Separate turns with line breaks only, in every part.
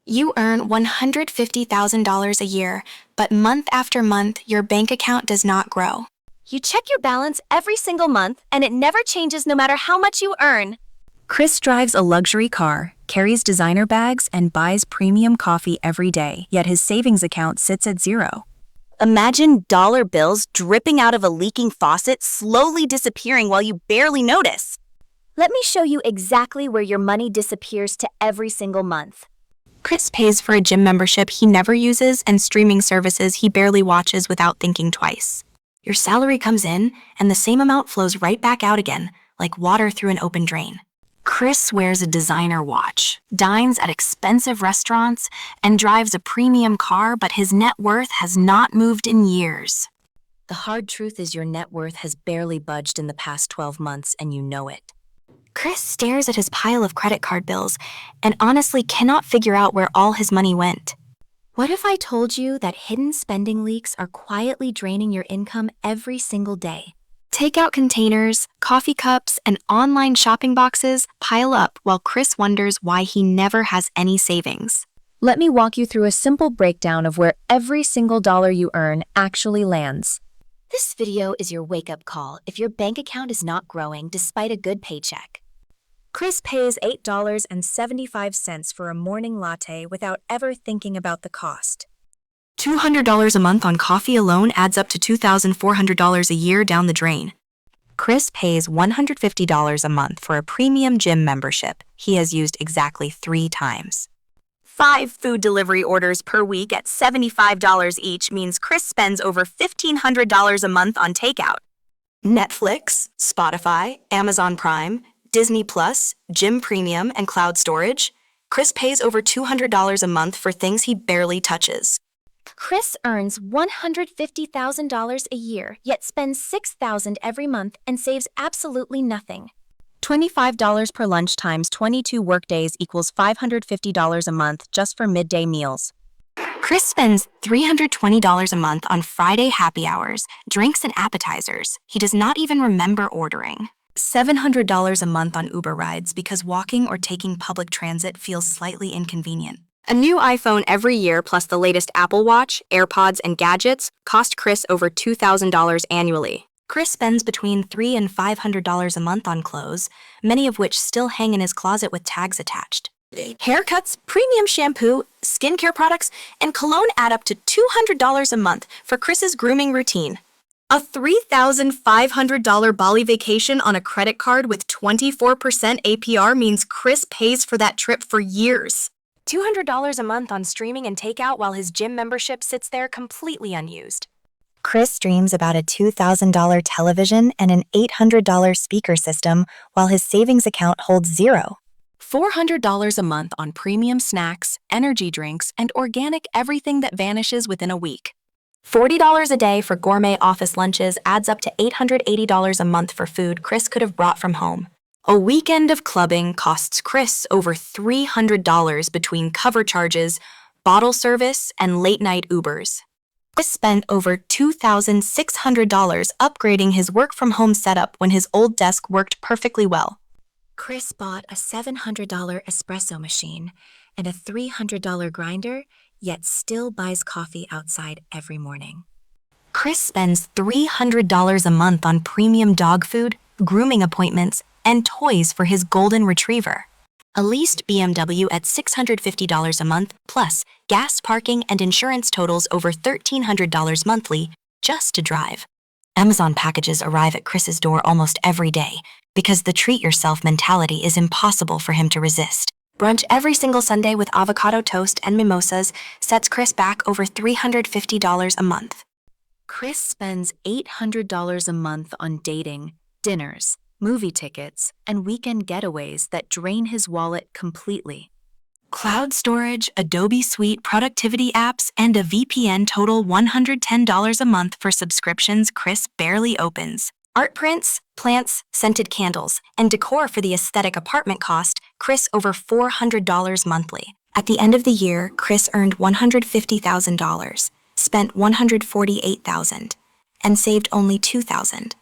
You earn $150,000 a year, but month after month, your bank account does not grow.
You check your balance every single month, and it never changes no matter how much you earn.
Chris drives a luxury car, carries designer bags, and buys premium coffee every day, yet his savings account sits at zero.
Imagine dollar bills dripping out of a leaking faucet, slowly disappearing while you barely notice. Let me show you exactly where your money disappears to every single month.
Chris pays for a gym membership he never uses and streaming services he barely watches without thinking twice. Your salary comes in, and the same amount flows right back out again, like water through an open drain. Chris wears a designer watch, dines at expensive restaurants, and drives a premium car, but his net worth has not moved in years.
The hard truth is your net worth has barely budged in the past 12 months, and you know it.
Chris stares at his pile of credit card bills and honestly cannot figure out where all his money went.
What if I told you that hidden spending leaks are quietly draining your income every single day?
Takeout containers, coffee cups, and online shopping boxes pile up while Chris wonders why he never has any savings.
Let me walk you through a simple breakdown of where every single dollar you earn actually lands.
This video is your wake-up call if your bank account is not growing despite a good paycheck.
Chris pays $8.75 for a morning latte without ever thinking about the cost.
$200 a month on coffee alone adds up to $2,400 a year down the drain.
Chris pays $150 a month for a premium gym membership he has used exactly 3 times.
5 food delivery orders per week at $75 each means Chris spends over $1,500 a month on takeout.
Netflix, Spotify, Amazon Prime, Disney Plus, gym premium, and cloud storage. Chris pays over $200 a month for things he barely touches.
Chris earns $150,000 a year, yet spends $6,000 every month and saves absolutely nothing.
$25 per lunch times 22 workdays equals $550 a month just for midday meals.
Chris spends $320 a month on Friday happy hours, drinks, and appetizers he does not even remember ordering. $700 a month on Uber rides because walking or taking public transit feels slightly inconvenient. A new iPhone every year plus the latest Apple Watch, AirPods, and gadgets cost Chris over $2,000 annually. Chris spends between $300 and $500 a month on clothes, many of which still hang in his closet with tags attached. Haircuts, premium shampoo, skincare products, and cologne add up to $200 a month for Chris's grooming routine. A $3,500 Bali vacation on a credit card with 24% APR means Chris pays for that trip for years. $200 a month on streaming and takeout while his gym membership sits there completely unused.
Chris dreams about a $2,000 television and an $800 speaker system while his savings account holds zero.
$400 a month on premium snacks, energy drinks, and organic everything that vanishes within a week. $40 a day for gourmet office lunches adds up to $880 a month for food Chris could have brought from home. A weekend of clubbing costs Chris over $300 between cover charges, bottle service, and late-night Ubers. Chris spent over $2,600 upgrading his work-from-home setup when his old desk worked perfectly well.
Chris bought a $700 espresso machine and a $300 grinder, yet still buys coffee outside every morning.
Chris spends $300 a month on premium dog food, grooming appointments, and toys for his golden retriever. A leased BMW at $650 a month, plus gas, parking, and insurance totals over $1,300 monthly just to drive. Amazon packages arrive at Chris's door almost every day because the treat-yourself mentality is impossible for him to resist. Brunch every single Sunday with avocado toast and mimosas sets Chris back over $350 a month.
Chris spends $800 a month on dating, dinners, movie tickets, and weekend getaways that drain his wallet completely.
Cloud storage, Adobe Suite, productivity apps, and a VPN total $110 a month for subscriptions Chris barely opens. Art prints, plants, scented candles, and decor for the aesthetic apartment cost Chris over $400 monthly. At the end of the year, Chris earned $150,000, spent $148,000, and saved only $2,000.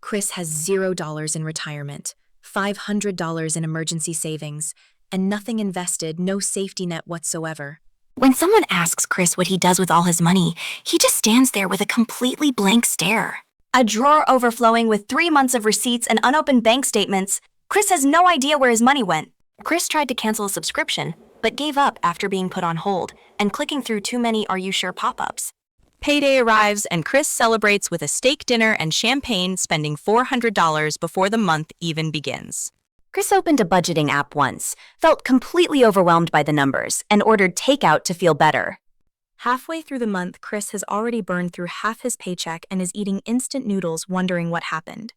Chris has $0 in retirement, $500 in emergency savings, and nothing invested, no safety net whatsoever.
When someone asks Chris what he does with all his money, he just stands there with a completely blank stare.
A drawer overflowing with 3 months of receipts and unopened bank statements. Chris has no idea where his money went.
Chris tried to cancel a subscription, but gave up after being put on hold and clicking through too many "Are you sure" pop-ups. Payday arrives and Chris celebrates with a steak dinner and champagne, spending $400 before the month even begins.
Chris opened a budgeting app once, felt completely overwhelmed by the numbers, and ordered takeout to feel better.
Halfway through the month, Chris has already burned through half his paycheck and is eating instant noodles, wondering what happened.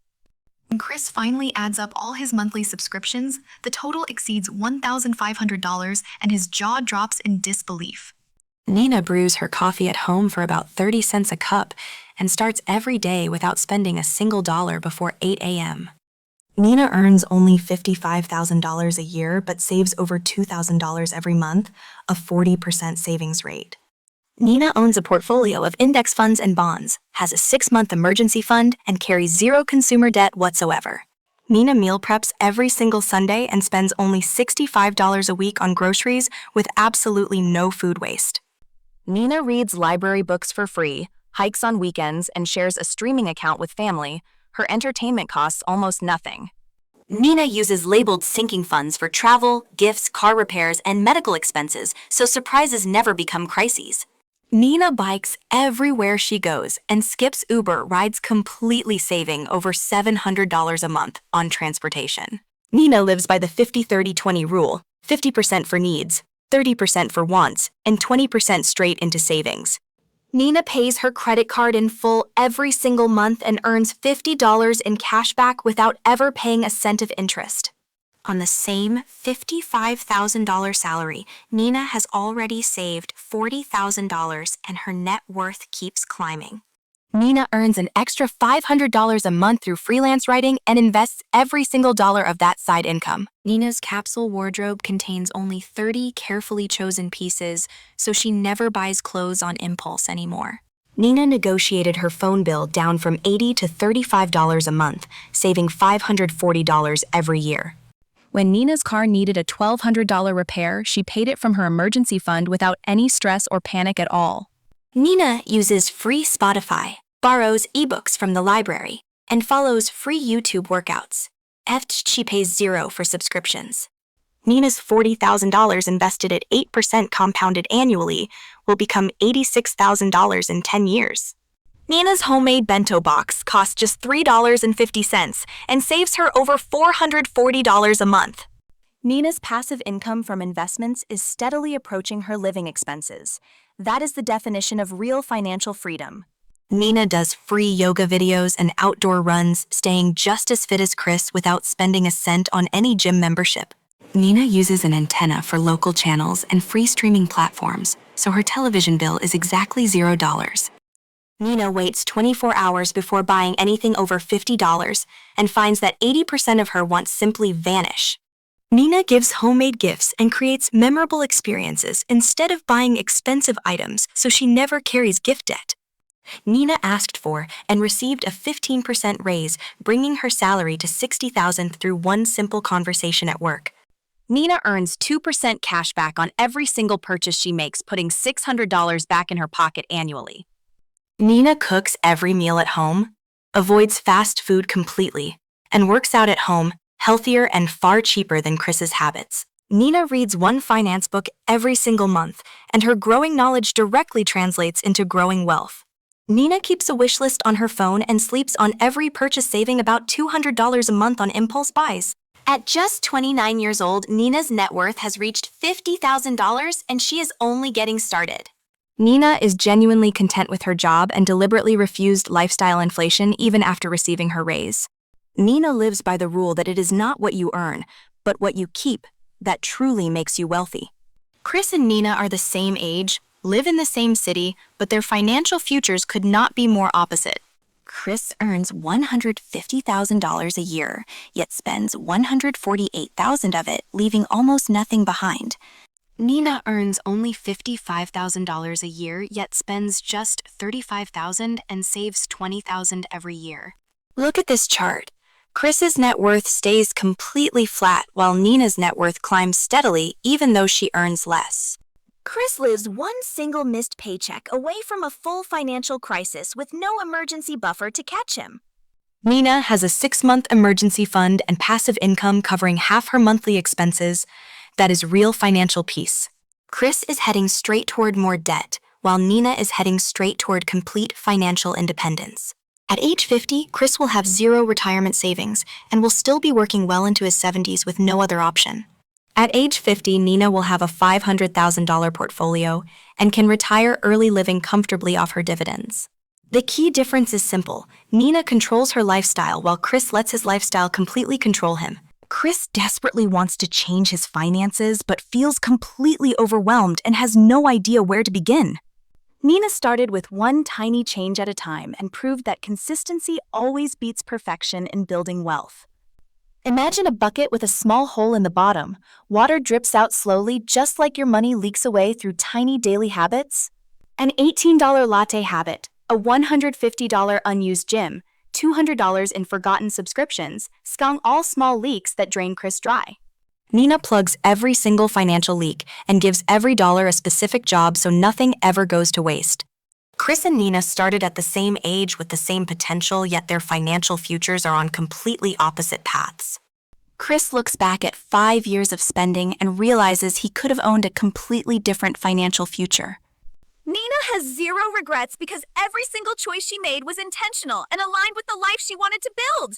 When Chris finally adds up all his monthly subscriptions, the total exceeds $1,500 and his jaw drops in disbelief.
Nina brews her coffee at home for about 30 cents a cup and starts every day without spending a single dollar before 8 a.m. Nina earns only $55,000 a year but saves over $2,000 every month, a 40% savings rate. Nina owns a portfolio of index funds and bonds, has a 6-month emergency fund, and carries zero consumer debt whatsoever. Nina meal preps every single Sunday and spends only $65 a week on groceries with absolutely no food waste.
Nina reads library books for free, hikes on weekends, and shares a streaming account with family. Her entertainment costs almost nothing.
Nina uses labeled sinking funds for travel, gifts, car repairs, and medical expenses, so surprises never become crises. Nina bikes everywhere she goes and skips Uber rides, completely saving over $700 a month on transportation. Nina lives by the 50-30-20 rule, 50% for needs, 30% for wants, and 20% straight into savings. Nina pays her credit card in full every single month and earns $50 in cash back without ever paying a cent of interest. On the same $55,000 salary, Nina has already saved $40,000 and her net worth keeps climbing. Nina earns an extra $500 a month through freelance writing and invests every single dollar of that side income. Nina's capsule wardrobe contains only 30 carefully chosen pieces, so she never buys clothes on impulse anymore. Nina negotiated her phone bill down from $80 to $35 a month, saving $540 every year.
When Nina's car needed a $1,200 repair, she paid it from her emergency fund without any stress or panic at all.
Nina uses free Spotify, borrows ebooks from the library, and follows free YouTube workouts. She pays zero for subscriptions. Nina's $40,000 invested at 8% compounded annually will become $86,000 in 10 years. Nina's homemade bento box costs just $3.50 and saves her over $440 a month.
Nina's passive income from investments is steadily approaching her living expenses. That is the definition of real financial freedom.
Nina does free yoga videos and outdoor runs, staying just as fit as Chris without spending a cent on any gym membership. Nina uses an antenna for local channels and free streaming platforms, so her television bill is exactly $0. Nina waits 24 hours before buying anything over $50 and finds that 80% of her wants simply vanish. Nina gives homemade gifts and creates memorable experiences instead of buying expensive items, so she never carries gift debt. Nina asked for and received a 15% raise, bringing her salary to $60,000 through one simple conversation at work.
Nina earns 2% cash back on every single purchase she makes, putting $600 back in her pocket annually.
Nina cooks every meal at home, avoids fast food completely, and works out at home, healthier and far cheaper than Chris's habits. Nina reads one finance book every single month, and her growing knowledge directly translates into growing wealth. Nina keeps a wish list on her phone and sleeps on every purchase, saving about $200 a month on impulse buys. At just 29 years old, Nina's net worth has reached $50,000 and she is only getting started. Nina is genuinely content with her job and deliberately refused lifestyle inflation even after receiving her raise. Nina lives by the rule that it is not what you earn, but what you keep that truly makes you wealthy. Chris and Nina are the same age, live in the same city, but their financial futures could not be more opposite. Chris earns $150,000 a year, yet spends $148,000 of it, leaving almost nothing behind. Nina earns only $55,000 a year, yet spends just $35,000 and saves $20,000 every year. Look at this chart. Chris's net worth stays completely flat while Nina's net worth climbs steadily even though she earns less.
Chris lives one single missed paycheck away from a full financial crisis with no emergency buffer to catch him.
Nina has a 6-month emergency fund and passive income covering half her monthly expenses. That is real financial peace. Chris is heading straight toward more debt, while Nina is heading straight toward complete financial independence. At age 50, Chris will have 0 retirement savings and will still be working well into his 70s with no other option. At age 50, Nina will have a $500,000 portfolio and can retire early living comfortably off her dividends. The key difference is simple. Nina controls her lifestyle while Chris lets his lifestyle completely control him. Chris desperately wants to change his finances but feels completely overwhelmed and has no idea where to begin.
Nina started with one tiny change at a time and proved that consistency always beats perfection in building wealth. Imagine a bucket with a small hole in the bottom. Water drips out slowly just like your money leaks away through tiny daily habits. An $18 latte habit, a $150 unused gym, $200 in forgotten subscriptions, skunk all small leaks that drain Chris dry.
Nina plugs every single financial leak and gives every dollar a specific job so nothing ever goes to waste. Chris and Nina started at the same age with the same potential, yet their financial futures are on completely opposite paths. Chris looks back at 5 years of spending and realizes he could have owned a completely different financial future.
Nina has 0 regrets because every single choice she made was intentional and aligned with the life she wanted to build.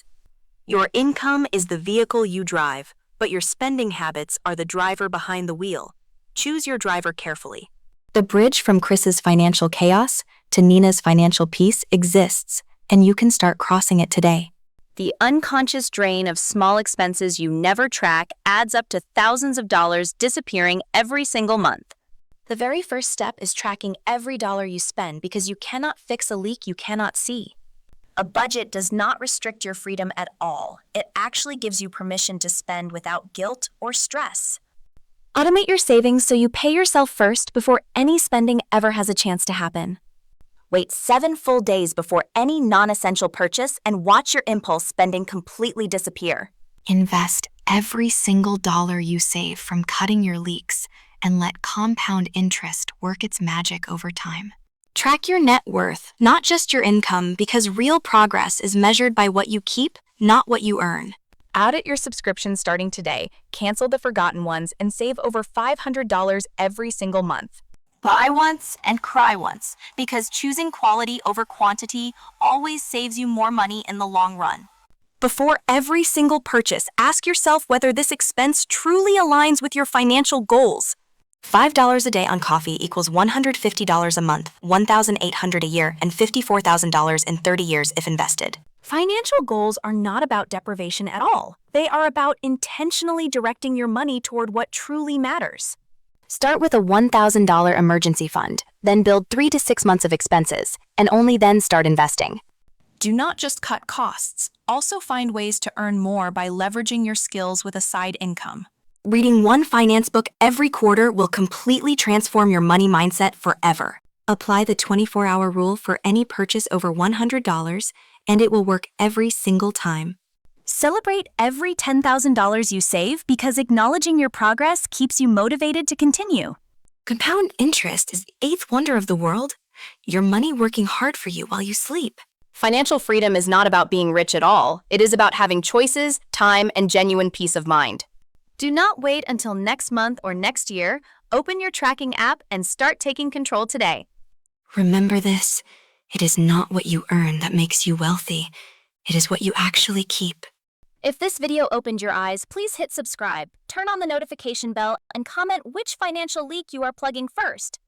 Your income is the vehicle you drive, but your spending habits are the driver behind the wheel. Choose your driver carefully. The bridge from Chris's financial chaos to Nina's financial peace exists, and you can start crossing it today.
The unconscious drain of small expenses you never track adds up to thousands of dollars disappearing every single month.
The very first step is tracking every dollar you spend because you cannot fix a leak you cannot see.
A budget does not restrict your freedom at all. It actually gives you permission to spend without guilt or stress.
Automate your savings so you pay yourself first before any spending ever has a chance to happen.
Wait 7 full days before any non-essential purchase and watch your impulse spending completely disappear.
Invest every single dollar you save from cutting your leaks and let compound interest work its magic over time.
Track your net worth, not just your income, because real progress is measured by what you keep, not what you earn.
Audit your subscriptions starting today, cancel the forgotten ones, and save over $500 every single month.
Buy once and cry once, because choosing quality over quantity always saves you more money in the long run. Before every single purchase, ask yourself whether this expense truly aligns with your financial goals. $5 a day on coffee equals $150 a month, $1,800 a year, and $54,000 in 30 years if invested.
Financial goals are not about deprivation at all. They are about intentionally directing your money toward what truly matters.
Start with a $1,000 emergency fund, then build 3 to 6 months of expenses, and only then start investing.
Do not just cut costs. Also find ways to earn more by leveraging your skills with a side income.
Reading one finance book every quarter will completely transform your money mindset forever. Apply the 24-hour rule for any purchase over $100, and it will work every single time.
Celebrate every $10,000 you save because acknowledging your progress keeps you motivated to continue.
Compound interest is the 8th wonder of the world. Your money working hard for you while you sleep.
Financial freedom is not about being rich at all. It is about having choices, time, and genuine peace of mind. Do not wait until next month or next year. Open your tracking app and start taking control today.
Remember this, it is not what you earn that makes you wealthy. It is what you actually keep.
If this video opened your eyes, please hit subscribe, turn on the notification bell, and comment which financial leak you are plugging first.